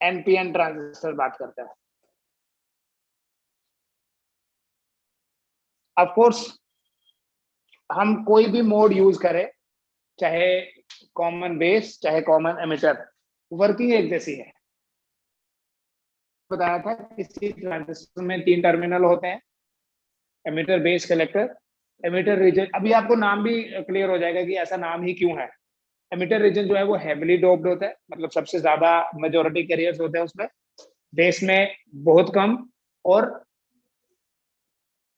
NPN transistor बात करते हैं। ऑफ कोर्स हम कोई भी मोड यूज करें, चाहे कॉमन बेस चाहे कॉमन एमिटर, वर्किंग एक जैसी है। बताया था किसी ट्रांजिस्टर में 3 टर्मिनल होते हैं, emitter, base, collector. Emitter region, अभी आपको नाम भी क्लियर हो जाएगा कि ऐसा नाम ही क्यों है। एमिटर रीजन जो है वो हेविली डोप्ड होता है, मतलब सबसे ज्यादा मेजोरिटी कैरियर्स होते हैं उसमें, बेस में बहुत कम, और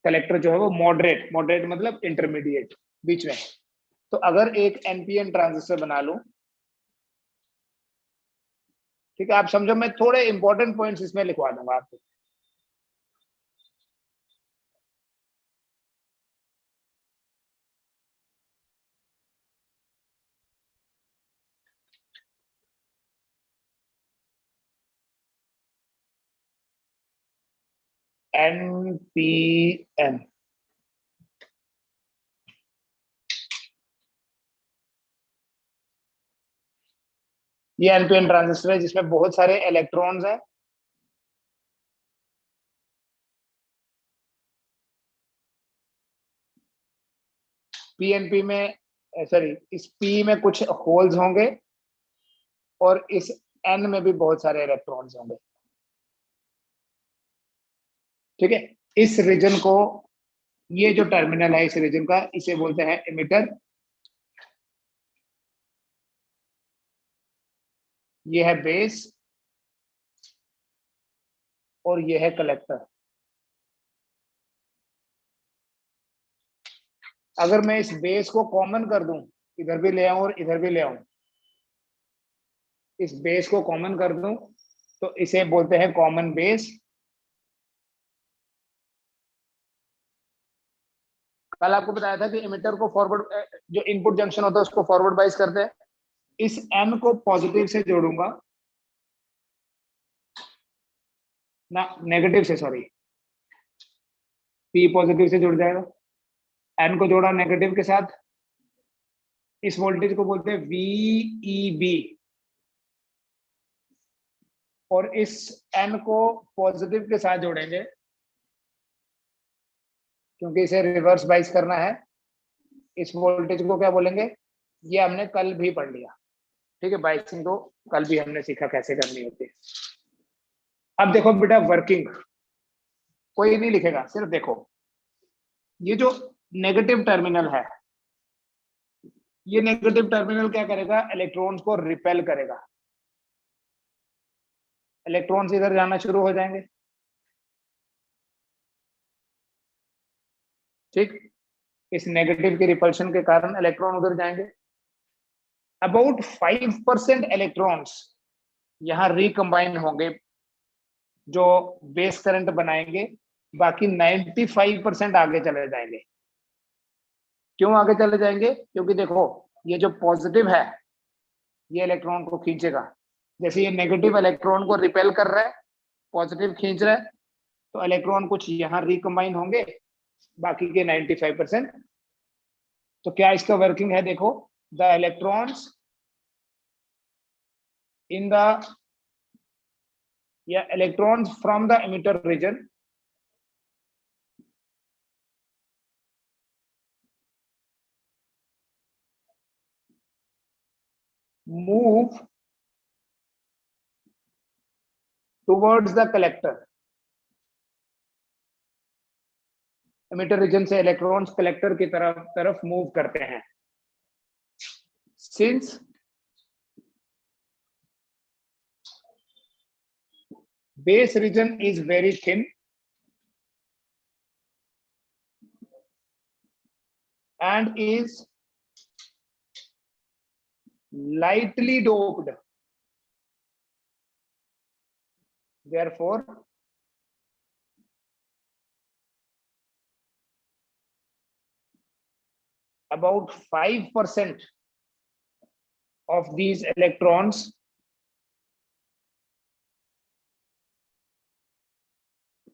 कलेक्टर जो है वो मॉडरेट, मॉडरेट मतलब इंटरमीडिएट, बीच में। तो अगर एक एनपीएन ट्रांजिस्टर बना लूं, ठीक है, आप समझो, मैं थोड़े इंपॉर्टेंट पॉइंट्स इसमें लिखवा दूंगा आपको। एनपीएन, ये एनपीएन ट्रांजिस्टर है जिसमें बहुत सारे इलेक्ट्रॉन्स हैं। पीएनपी में, सॉरी, इस पी में कुछ होल्स होंगे और इस एन में भी बहुत सारे इलेक्ट्रॉन्स होंगे। ठीक है, इस रीजन को, ये जो टर्मिनल है इस रीजन का, इसे बोलते हैं एमिटर, ये है बेस, और ये है कलेक्टर। अगर मैं इस बेस को कॉमन कर दूं, इधर भी ले आऊं और इधर भी ले आऊं, इस बेस को कॉमन कर दूं, तो इसे बोलते हैं कॉमन बेस। कल आपको बताया था कि एमिटर को फॉरवर्ड, जो इनपुट जंक्शन होता है उसको फॉरवर्ड बाइस करते हैं। इस एन को पॉजिटिव से जोड़ूंगा, ना नेगेटिव से, सॉरी, पी पॉजिटिव से जुड़ जाएगा, एन को जोड़ा नेगेटिव के साथ, इस वोल्टेज को बोलते हैं वीईबी, और इस एन को पॉजिटिव के साथ जोड़ेंगे क्योंकि इसे रिवर्स बाइस करना है। इस वोल्टेज को क्या बोलेंगे, ये हमने कल भी पढ़ लिया। ठीक है, बाइसिंग तो कल भी हमने सीखा कैसे करनी होती है। अब देखो बेटा, वर्किंग कोई नहीं लिखेगा, सिर्फ देखो, ये जो नेगेटिव टर्मिनल है, ये नेगेटिव टर्मिनल क्या करेगा, इलेक्ट्रॉन्स को रिपेल करेगा, इलेक्ट्रॉन्स इधर जाना शुरू हो जाएंगे। ठीक, इस नेगेटिव की रिपल्शन के कारण इलेक्ट्रॉन उधर जाएंगे। अबाउट 5% इलेक्ट्रॉन्स यहां रिकंबाइन होंगे जो बेस करंट बनाएंगे, बाकी 95% आगे चले जाएंगे। क्यों आगे चले जाएंगे, क्योंकि देखो, ये जो पॉजिटिव है ये इलेक्ट्रॉन को खींचेगा, जैसे ये नेगेटिव इलेक्ट्रॉन को रिपेल कर रहा है, पॉजिटिव खींच रहा है, तो इलेक्ट्रॉन कुछ यहां रिकंबाइन होंगे, बाकी के 95%। तो क्या इसका वर्किंग है, देखो, the electrons in the, yeah, electrons from the emitter region move towards the collector। Emitter region से इलेक्ट्रॉन्स कलेक्टर की तरफ मूव करते हैं। Since base region is very thin and is lightly doped, therefore about 5% of these electrons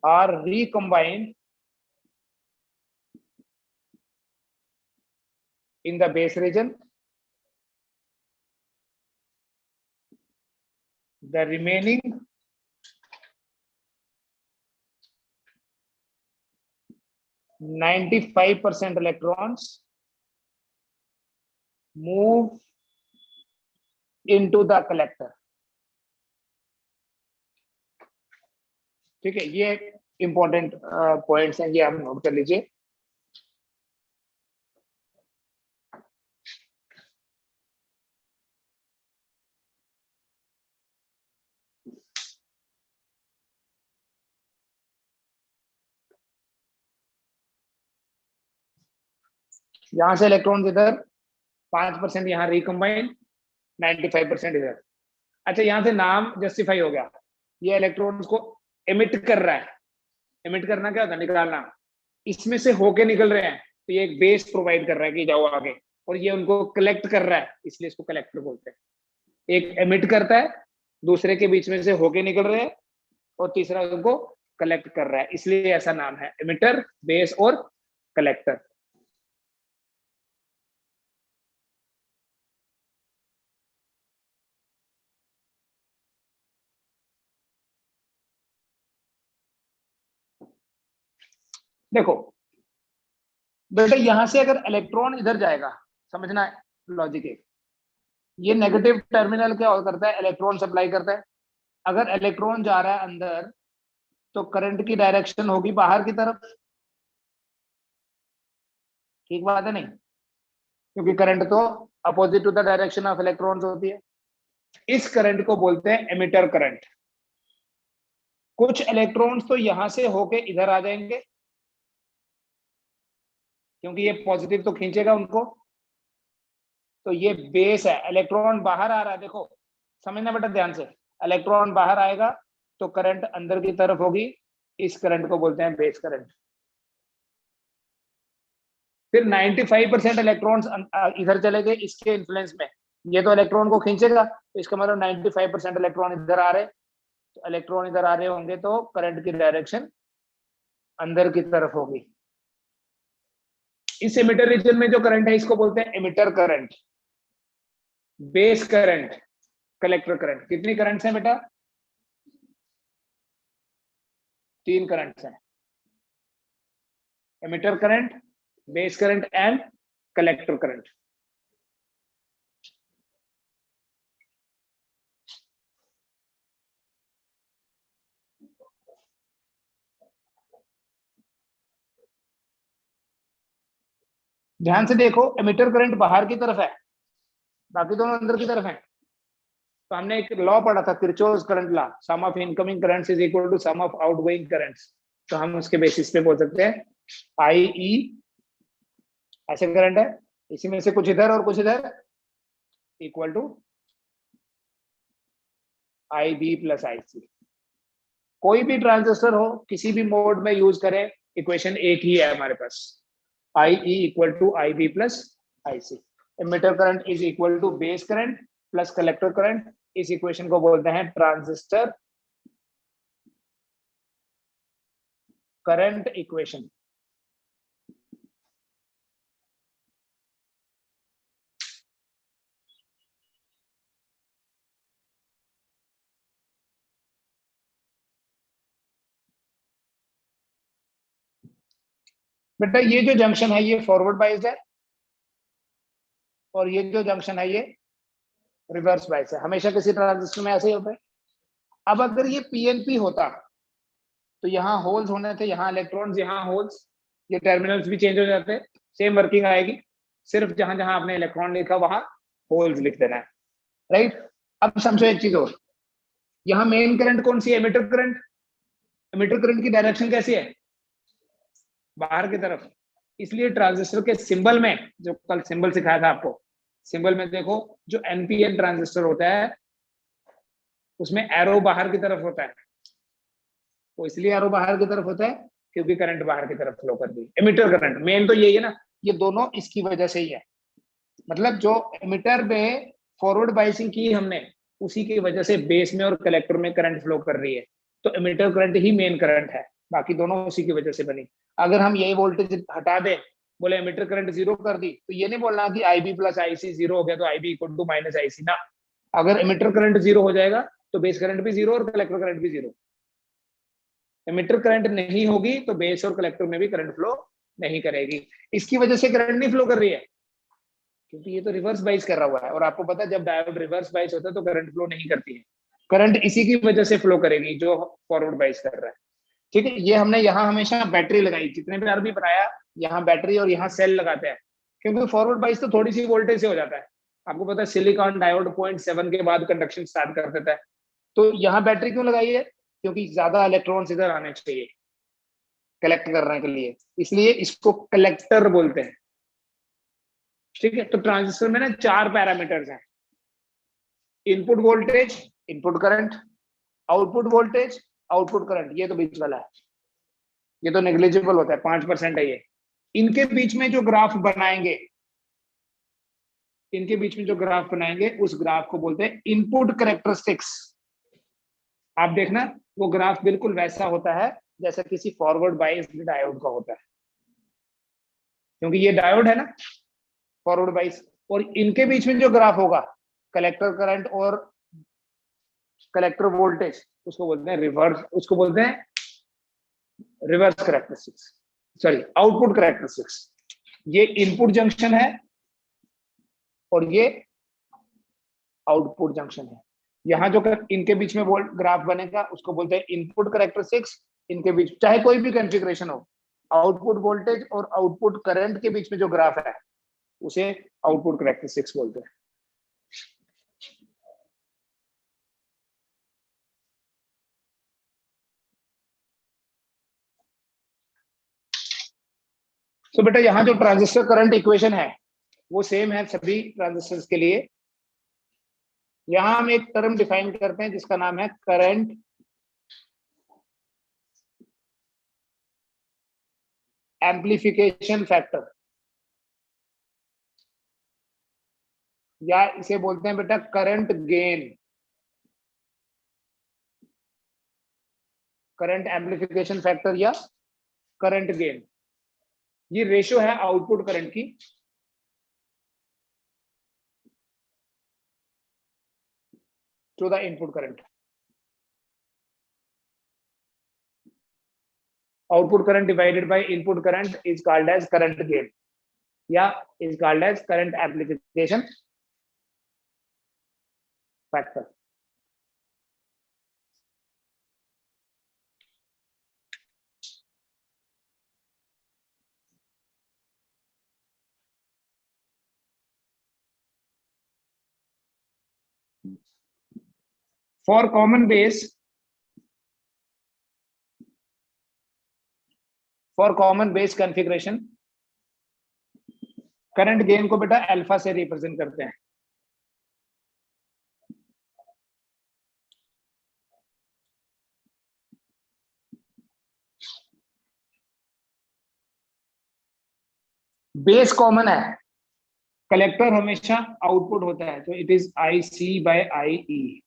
are recombined in the base region. The remaining 95% electrons move into the collector। ठीक है, ये important points हैं, ये आप note कर लीजिए। यहां से इलेक्ट्रॉन्स इधर, 5% यहाँ रिकम्बाइन, 95% इधर। अच्छा, यहां से नाम जस्टिफाई हो गया, ये इलेक्ट्रॉन्स को एमिट कर रहा है। एमिट करना क्या होता है? निकालना। इसमें से होके निकल रहे हैं, तो ये एक बेस प्रोवाइड कर रहा है कि जाओ आगे, और ये उनको कलेक्ट कर रहा है, इसलिए इसको कलेक्टर बोलते हैं। एक एमिट करता है, दूसरे के बीच में से होके निकल रहे हैं, और तीसरा उनको कलेक्ट कर रहा है, इसलिए ऐसा नाम है, एमिटर, बेस और कलेक्टर। देखो बेटा, यहां से अगर इलेक्ट्रॉन इधर जाएगा, समझना लॉजिक है, ये नेगेटिव टर्मिनल क्या करता है? इलेक्ट्रॉन सप्लाई करता है। अगर इलेक्ट्रॉन जा रहा है अंदर, तो करंट की डायरेक्शन होगी बाहर की तरफ। ठीक बात है नहीं? क्योंकि करंट तो opposite to the direction of electrons होती है। इस करंट को बोलते हैं एमिटर करंट। कुछ इलेक्ट्रॉन्स तो यहां से होके इधर आ जाएंगे, क्योंकि ये पॉजिटिव तो खींचेगा उनको, तो ये बेस है। इलेक्ट्रॉन बाहर आ रहा है, देखो समझना बेटा ध्यान से, इलेक्ट्रॉन बाहर आएगा तो करंट अंदर की तरफ होगी, इस करंट को बोलते हैं बेस करंट। फिर 95% इलेक्ट्रॉन्स इधर चले गए इसके इन्फ्लुएंस में, ये तो इलेक्ट्रॉन को खींचेगा, तो इसका मतलब 95% इलेक्ट्रॉन इधर आ रहे, तो इलेक्ट्रॉन इधर आ रहे होंगे तो करंट की डायरेक्शन अंदर की तरफ होगी। इस एमिटर रीजन में जो करंट है इसको बोलते हैं emitter current, base current, collector current. कितनी करंट्स हैं बेटा? 3 करंट्स हैं, emitter current, base current and collector current. ध्यान से देखो, एमिटर करंट बाहर की तरफ है, बाकी दोनों अंदर की तरफ है। तो हमने एक लॉ पढ़ा था, Kirchhoff's current law, sum of incoming currents is equal to sum of outgoing currents. तो हम उसके बेसिस पे बोल सकते हैं आई ई ऐसे करंट है, इसी में से कुछ इधर और कुछ इधर, equal to I B plus I C. कोई भी ट्रांजिस्टर हो, किसी भी मोड में यूज करें, इक्वेशन एक ही है हमारे पास, I E equal to I B plus I C. Emitter current is equal to base current plus collector current. इस इक्वेशन को बोलते हैं ट्रांजिस्टर करंट इक्वेशन। बेटा ये जो जंक्शन है ये फॉरवर्ड बाइस्ड है, और ये जो जंक्शन है ये रिवर्स बाइस है। हमेशा किसी ट्रांजिस्टर में ऐसे ही होता है। अब अगर ये पीएनपी होता, तो यहाँ होल्स होने थे, यहाँ इलेक्ट्रॉन्स, यहाँ होल्स, ये टर्मिनल्स भी चेंज हो जाते, सेम वर्किंग आएगी, सिर्फ जहां जहां आपने इलेक्ट्रॉन लिखा वहां होल्स लिख देना है, राइट। अब समझो एक चीज और, यहाँ मेन करंट कौन सी है? Emitter current. एमिटर करंट की डायरेक्शन कैसी है? बाहर की तरफ। इसलिए ट्रांजिस्टर के सिंबल में, जो कल सिंबल सिखाया था आपको, सिंबल में देखो जो एनपीएन ट्रांजिस्टर होता है उसमें एरो बाहर की तरफ होता है। वो इसलिए एरो बाहर की तरफ होता है क्योंकि करंट बाहर की तरफ फ्लो कर रही है। एमिटर करंट मेन तो यही है ना, ये दोनों इसकी वजह से ही है। मतलब जो एमिटर में फॉरवर्ड बाइसिंग की हमने, उसी की वजह से बेस में और कलेक्टर में करंट फ्लो कर रही है। तो एमिटर करंट ही मेन करंट है, बाकी दोनों उसी की वजह से बनी। अगर हम यही वोल्टेज हटा दें, बोले एमिटर करंट जीरो कर दी, तो ये नहीं बोलना कि आई B plus I C zero हो गया तो आई बी इक्वल टू माइनस आई सी ना। अगर एमिटर करंट जीरो हो जाएगा तो बेस करंट भी जीरो और कलेक्टर करंट भी जीरो। एमिटर करंट नहीं होगी तो बेस और कलेक्टर में भी करंट फ्लो नहीं करेगी। इसकी वजह से करंट नहीं फ्लो कर रही है, क्योंकि ये तो रिवर्स बाइस कर रहा हुआ है, और आपको पता है जब डायोड रिवर्स बाइस होता है तो करंट फ्लो नहीं करती है। करंट इसी की वजह से फ्लो करेगी जो फॉरवर्ड बाइस कर रहा है। ठीक है, ये हमने यहाँ हमेशा बैटरी लगाई, जितने बार भी बनाया यहाँ बैटरी और यहाँ सेल लगाते हैं, क्योंकि फॉरवर्ड बाइस तो थोड़ी सी वोल्टेज से हो जाता है। आपको पता है सिलिकॉन डायोड 0.7 के बाद कंडक्शन स्टार्ट कर देता है। तो यहाँ बैटरी क्यों लगाई है? क्योंकि ज्यादा इलेक्ट्रॉन्स इधर आने चाहिए कलेक्ट करने के लिए, इसलिए इसको कलेक्टर बोलते हैं। ठीक है, तो ट्रांजिस्टर में ना 4 पैरामीटर्स हैं, input voltage, input current, output voltage, output current. ये तो बीच वाला है, ये तो नेग्लिजिबल होता है, 5% है ये। इनके बीच में जो ग्राफ बनाएंगे, इनके बीच में जो ग्राफ बनाएंगे उस ग्राफ को बोलते हैं इनपुट कैरेक्टरिस्टिक्स। आप देखना वो ग्राफ बिल्कुल वैसा होता है जैसा किसी फॉरवर्ड बाइस्ड डायोड का होता है, क्योंकि ये डायोड है ना फॉरवर्ड बाइस, और इनके बीच में जो ग्राफ होगा कलेक्टर करंट और कलेक्टर वोल्टेज, उसको बोलते हैं रिवर्स, उसको बोलते हैं reverse characteristics, sorry output characteristics. ये इनपुट जंक्शन है और ये आउटपुट जंक्शन है। यहाँ जो इनके बीच में ग्राफ बनेगा उसको बोलते हैं इनपुट कैरेक्टरिस्टिक्स। इनके बीच चाहे कोई भी कॉन्फ़िगरेशन हो, आउटपुट वोल्टेज और आउटपुट करंट के बीच में जो ग्राफ है उसे आउटपुट कैरेक्टरिस्टिक्स बोलते हैं। तो बेटा यहाँ जो ट्रांजिस्टर करंट इक्वेशन है वो सेम है सभी ट्रांजिस्टर्स के लिए। यहाँ हम एक टर्म डिफाइन करते हैं जिसका नाम है करंट एम्प्लीफिकेशन फैक्टर, या इसे बोलते हैं बेटा current gain, current amplification factor या करंट गेन। ये रेशियो है आउटपुट करंट की to the input current. Output current divided by input current is called as current gain या is called as current amplification factor. For common base, for common base configuration, current gain को बेटा alpha से represent करते हैं। Base common है, collector हमेशा output होता है, तो it is I C bye I E.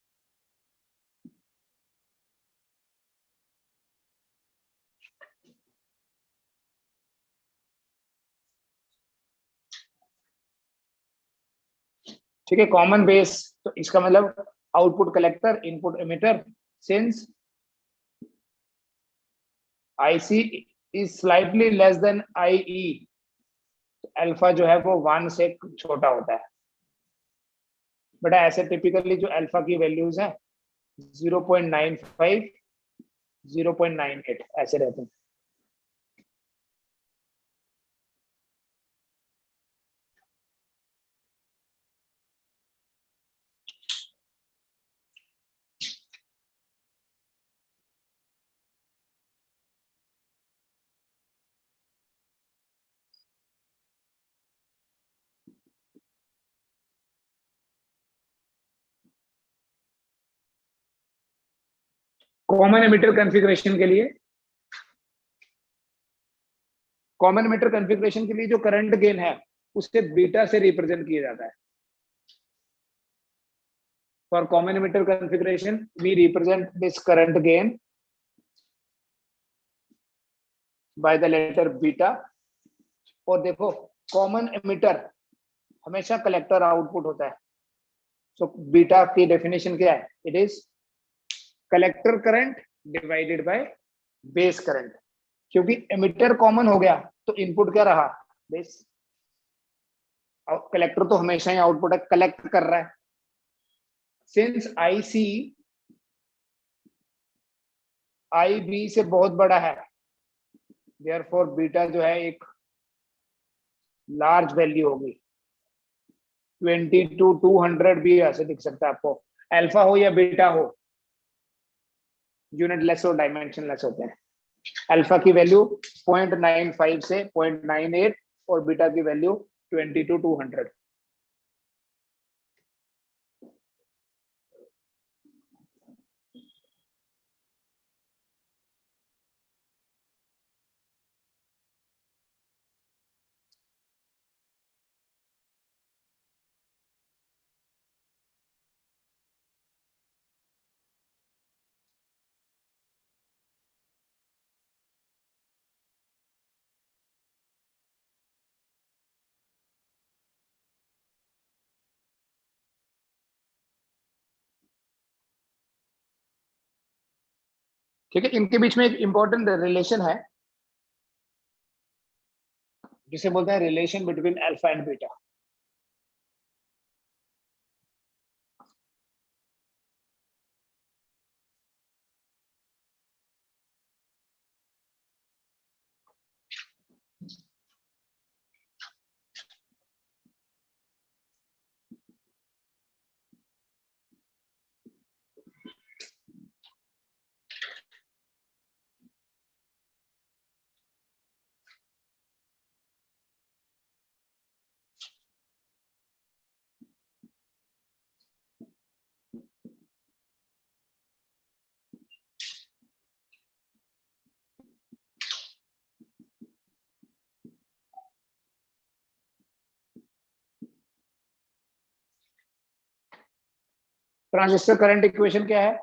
ठीक है, कॉमन बेस तो इसका मतलब output collector input emitter, since I C is slightly less than I E, alpha जो है वो 1 से छोटा होता है। बट ऐसे टिपिकली जो अल्फा की वैल्यूज है 0.95 0.98 ऐसे रहते हैं। कॉमन एमिटर कॉन्फ़िगरेशन के लिए, कॉमन एमिटर कॉन्फ़िगरेशन के लिए जो करंट गेन है उससे बीटा से रिप्रेजेंट किया जाता है। For common emitter configuration we represent this current gain by the letter beta. और देखो कॉमन एमिटर हमेशा कलेक्टर आउटपुट होता है, सो बीटा की डेफिनेशन क्या है? It is collector current divided by base current. क्योंकि एमिटर कॉमन हो गया तो इनपुट क्या रहा, बेस। कलेक्टर तो हमेशा ही आउटपुट है, कलेक्ट कर रहा है। Since I C I B से बहुत बड़ा है, देयरफॉर बीटा जो है एक लार्ज वैल्यू होगी। 20 to 200 भी ऐसे दिख सकता है आपको, अल्फा हो या बीटा हो, यूनिट लेस और डायमेंशन लेस होते हैं। अल्फा की वैल्यू 0.95 से 0.98 और बीटा की वैल्यू 20 to 200। ठीक है, इनके बीच में एक इंपॉर्टेंट रिलेशन है जिसे बोलते हैं relation between alpha and beta. Transistor current equation क्या है,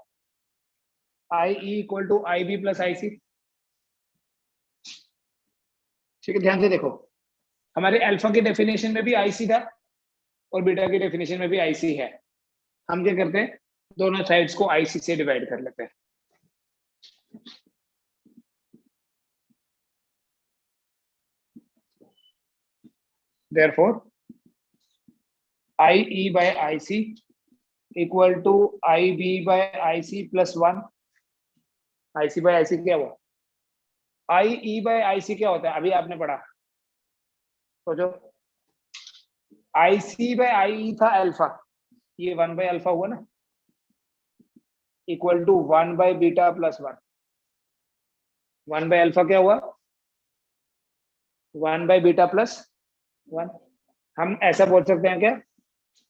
I E equal to I B plus I C. ठीक है, ध्यान से देखो, हमारे अल्फा की डेफिनेशन में भी आईसी था और बीटा की डेफिनेशन में भी आईसी है। हम क्या करते हैं, दोनों साइड्स को आईसी से डिवाइड कर लेते हैं। Therefore, IE by IC equal to IB by IC plus 1। IC by IC क्या हुआ, IE by IC क्या होता है, अभी आपने पढ़ा, सोचो। IC by IE था अल्फा, ये 1 by अल्फा हुआ ना, equal to 1 by beta plus 1। 1 by alpha क्या हुआ, 1 by बीटा प्लस 1। हम ऐसा बोल सकते हैं क्या,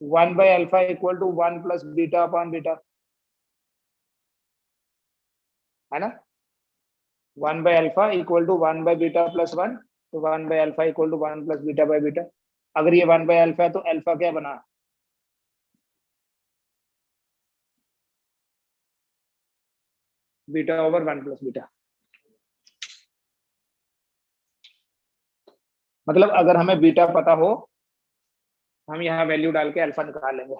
1 by alpha equal to 1 plus beta upon beta, है ना। 1 by alpha equal to 1 by beta plus 1, तो 1 by alpha equal to 1 plus beta by beta. अगर ये 1 by अल्फा है तो अल्फा क्या बना, बीटा ओवर 1 प्लस बीटा। मतलब अगर हमें बीटा पता हो, हम यहाँ वैल्यू डाल के अल्फा निकाल लेंगे।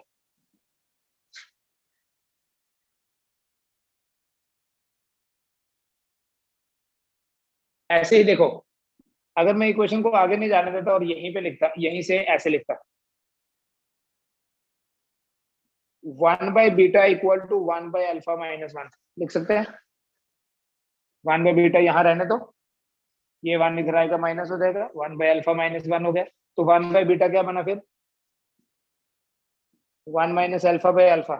ऐसे ही देखो, अगर मैं इक्वेशन को आगे नहीं जाने देता और यहीं पे लिखता, यहीं से ऐसे लिखता, 1 by beta equal to 1 by alpha minus 1 लिख सकते हैं। 1 बाय बीटा यहाँ रहने दो, ये 1 इधर आएगा माइनस हो जाएगा, 1 बाय अल्फा माइनस 1 हो गया। तो 1 बाय बीटा क्या बना फिर, 1 minus alpha by alpha.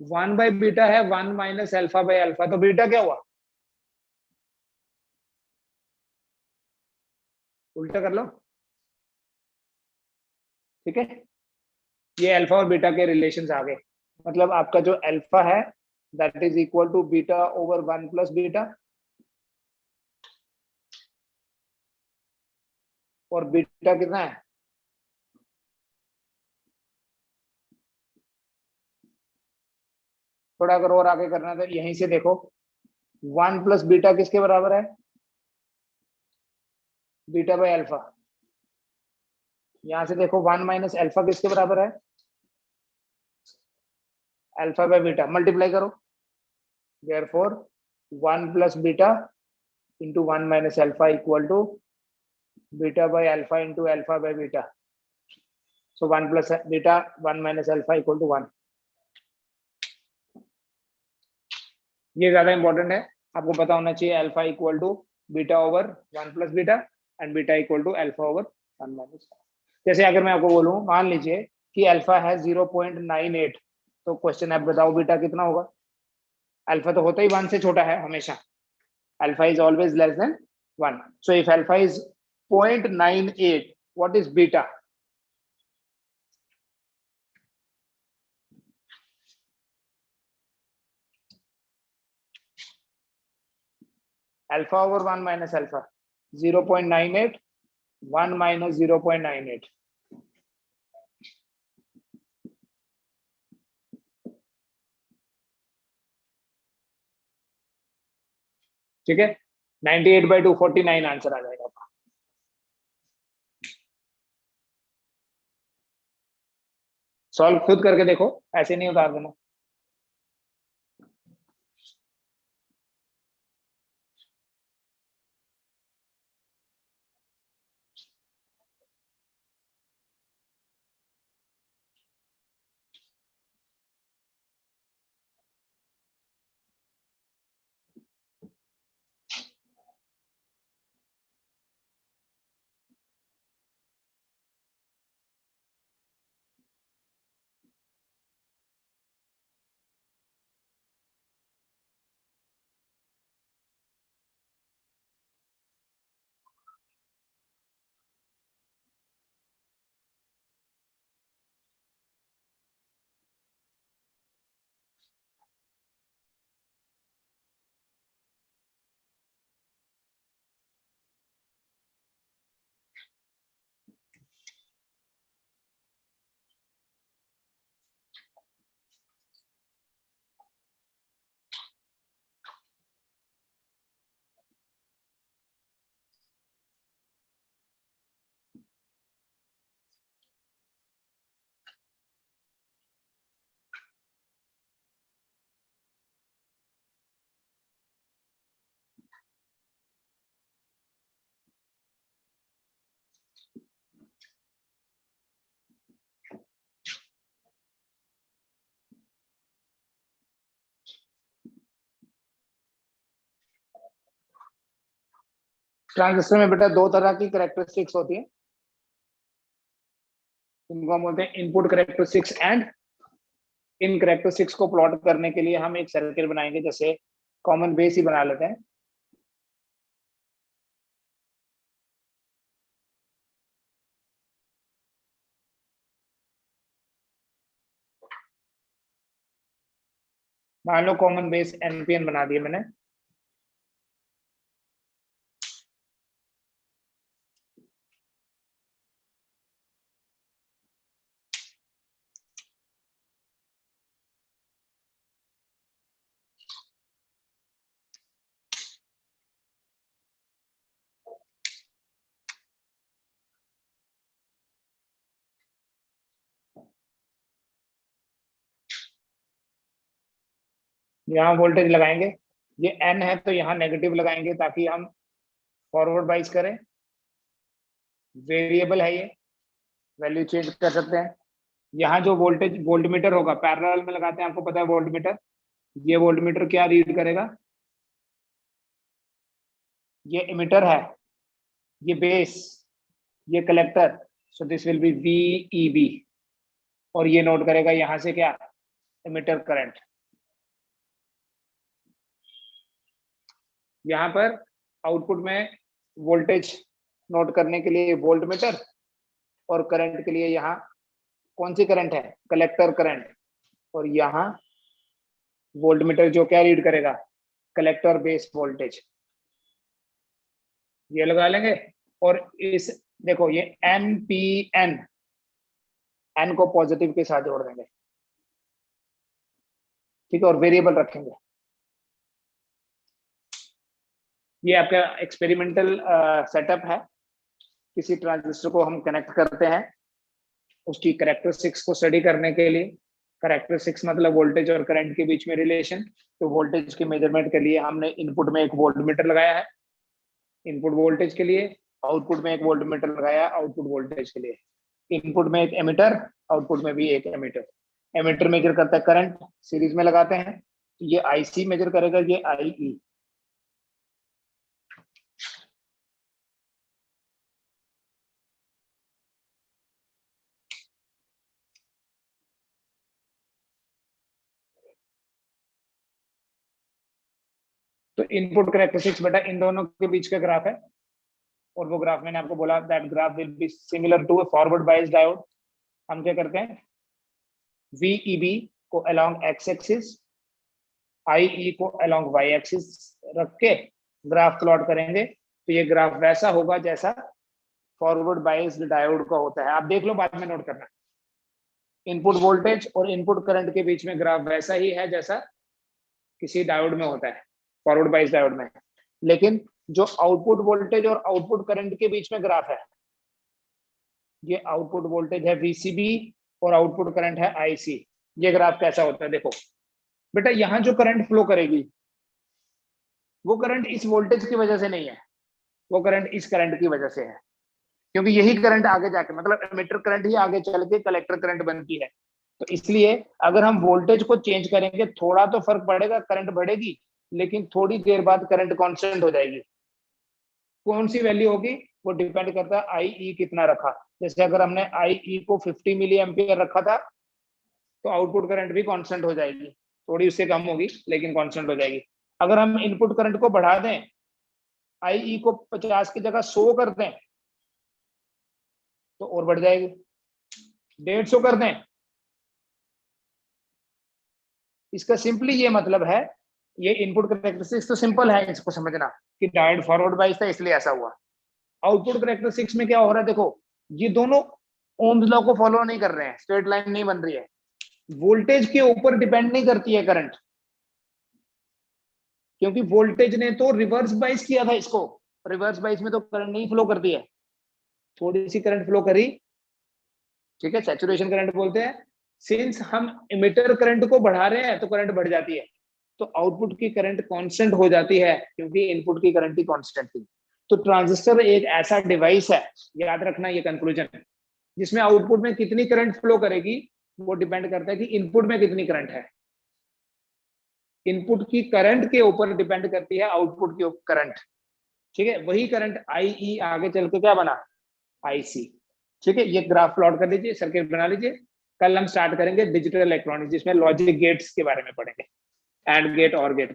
1 by beta है 1 माइनस अल्फा बाय अल्फा, तो बीटा क्या हुआ, उल्टा कर लो। ठीक है, ये अल्फा और बीटा के रिलेशंस आ गए। मतलब आपका जो अल्फा है that is equal to beta over 1 plus beta, और बीटा कितना है, थोड़ा अगर और आगे करना है तो यहीं से देखो, 1 प्लस बीटा किसके बराबर है, बीटा बाय अल्फा। यहां से देखो 1 माइनस अल्फा किसके बराबर है, अल्फा बाय बीटा, मल्टीप्लाई करो। Therefore 1 plus beta into 1 minus alpha equal to beta by alpha into alpha by beta, so 1 plus beta 1 minus alpha equal to 1। ये ज्यादा important है, आपको पता होना चाहिए alpha equal to beta over 1 plus beta and beta equal to alpha over 1 minus. जैसे अगर मैं आपको बोलूं, मान लीजिए कि अल्फा है 0.98, तो क्वेश्चन आप बताओ बीटा कितना होगा। अल्फा तो होता ही 1 से छोटा है हमेशा, alpha is always less than 1, so if alpha is 0.98, what is beta? Alpha over 1 minus alpha, 0.98, 1 minus 0.98, ठीक है। 98/2 49 आंसर आ जाएगा आपका। सॉल्व खुद करके देखो, ऐसे नहीं उतार देना। ट्रांजिस्टर में बेटा दो तरह की करेक्टरिस्टिक्स होती है, इनको हम बोलते हैं input characteristics and. In characteristics को प्लॉट करने के लिए हम एक सर्किट बनाएंगे, जैसे कॉमन बेस ही बना लेते हैं। मान लो कॉमन बेस एनपीएन बना दिया मैंने। यहाँ वोल्टेज लगाएंगे, ये एन है तो यहाँ नेगेटिव लगाएंगे ताकि हम फॉरवर्ड बाइस करें। वेरिएबल है, ये वैल्यू चेंज कर सकते हैं। यहाँ जो वोल्टेज वोल्टमीटर होगा पैरेलल में लगाते हैं, आपको पता है वोल्टमीटर, ये वोल्टमीटर क्या रीड करेगा, ये इमिटर है, ये बेस, ये collector, so this will be VEB, और ये नोट करेगा यहाँ से क्या, इमिटर करंट। यहाँ पर आउटपुट में वोल्टेज नोट करने के लिए वोल्टमीटर, और करंट के लिए यहाँ कौन सी करंट है, कलेक्टर करंट, और यहाँ वोल्टमीटर जो क्या रीड करेगा, कलेक्टर बेस वोल्टेज। ये लगा लेंगे, और इस देखो ये NPN, एन को पॉजिटिव के साथ जोड़ देंगे, ठीक है, और वेरिएबल रखेंगे। ये आपका एक्सपेरिमेंटल सेटअप है। किसी ट्रांजिस्टर को हम कनेक्ट करते हैं, उसकी कैरेक्टरिस्टिक्स को स्टडी करने के लिए। कैरेक्टरिस्टिक्स मतलब वोल्टेज और करंट के बीच में रिलेशन। तो वोल्टेज के मेजरमेंट के लिए हमने इनपुट में एक वोल्टमीटर लगाया है, इनपुट वोल्टेज के लिए, आउटपुट में एक वोल्ट मीटर लगाया आउटपुट वोल्टेज के लिए, इनपुट में एक एमिटर, आउटपुट में भी एक एमिटर। एमिटर मेजर करता है करंट, सीरीज में लगाते हैं, तो ये आईसी मेजर करेगा, ये आईई। तो इनपुट कैरेक्टरिस्टिक्स बेटा इन दोनों के बीच का ग्राफ है, और वो ग्राफ मैंने आपको बोला that graph will be similar to forward bias diode. हम क्या करते हैं, VEB को अलोंग एक्स एक्सिस, IE को अलोंग वाई एक्सिस रख के ग्राफ प्लॉट करेंगे, तो ये ग्राफ वैसा होगा जैसा फॉरवर्ड बायस डायोड का होता है। आप देख लो, बाद में नोट करना। इनपुट वोल्टेज और इनपुट करंट के बीच में ग्राफ वैसा ही है जैसा किसी डायोड में होता है, फॉरवर्ड बायस डायोड में। लेकिन जो आउटपुट वोल्टेज और आउटपुट करंट के बीच में ग्राफ है, ये आउटपुट वोल्टेज है VCB और आउटपुट करंट है IC। ये ग्राफ कैसा होता है, देखो बेटा, यहां जो करंट फ्लो करेगी वो करंट इस वोल्टेज की वजह से नहीं है, वो करंट इस करंट की वजह से है, क्योंकि यही करंट आगे जाके, मतलब एमिटर करंट ही आगे चल के कलेक्टर करंट बनती है। तो इसलिए अगर हम वोल्टेज को चेंज करेंगे, थोड़ा तो फर्क पड़ेगा, करंट बढ़ेगी, लेकिन थोड़ी देर बाद करंट कांस्टेंट हो जाएगी। कौन सी वैल्यू होगी, वो डिपेंड करता है IE कितना रखा। जैसे अगर हमने IE को 50 मिली एम्पियर रखा था, तो आउटपुट करंट भी कांस्टेंट हो जाएगी, थोड़ी उससे कम होगी लेकिन कांस्टेंट हो जाएगी। अगर हम इनपुट करंट को बढ़ा दें, IE को 50 की जगह 100 कर दें, तो और बढ़ जाएगी। 150 कर दें, इसका सिंपली ये मतलब है, ये इनपुट कैरेक्टरिस्टिक्स तो सिंपल है इसको समझना, कि डायोड फॉरवर्ड बायस था इसलिए ऐसा हुआ। आउटपुट कैरेक्टरिस्टिक्स में क्या हो रहा है, देखो ये दोनों ओम्स लॉ को फॉलो नहीं कर रहे हैं, स्ट्रेट लाइन नहीं बन रही है। वोल्टेज के ऊपर डिपेंड नहीं करती है करंट, क्योंकि वोल्टेज ने तो रिवर्स बायस किया था इसको, रिवर्स बायस में तो करंट नहीं फ्लो करती है, थोड़ी सी करंट फ्लो करी, ठीक है, सैचुरेशन करंट बोलते हैं। सिंस हम इमिटर करंट को बढ़ा रहे हैं तो करंट बढ़ जाती है, तो आउटपुट की करंट कांस्टेंट हो जाती है, क्योंकि इनपुट की करंट ही कांस्टेंट थी। तो ट्रांजिस्टर एक ऐसा डिवाइस है, याद रखना ये कंक्लूजन, जिसमें आउटपुट में कितनी करंट फ्लो करेगी वो डिपेंड करता है कि इनपुट में कितनी करंट है। इनपुट की करंट के ऊपर डिपेंड करती है आउटपुट की करंट, ठीक है। वही करंट IE आगे चल के क्या बना, IC, ठीक है। ये ग्राफ प्लॉट कर लीजिए, सर्किट बना लीजिए। कल हम स्टार्ट करेंगे डिजिटल इलेक्ट्रॉनिक्स, जिसमें लॉजिक गेट्स के बारे में पढ़ेंगे, एंड गेट और गेट।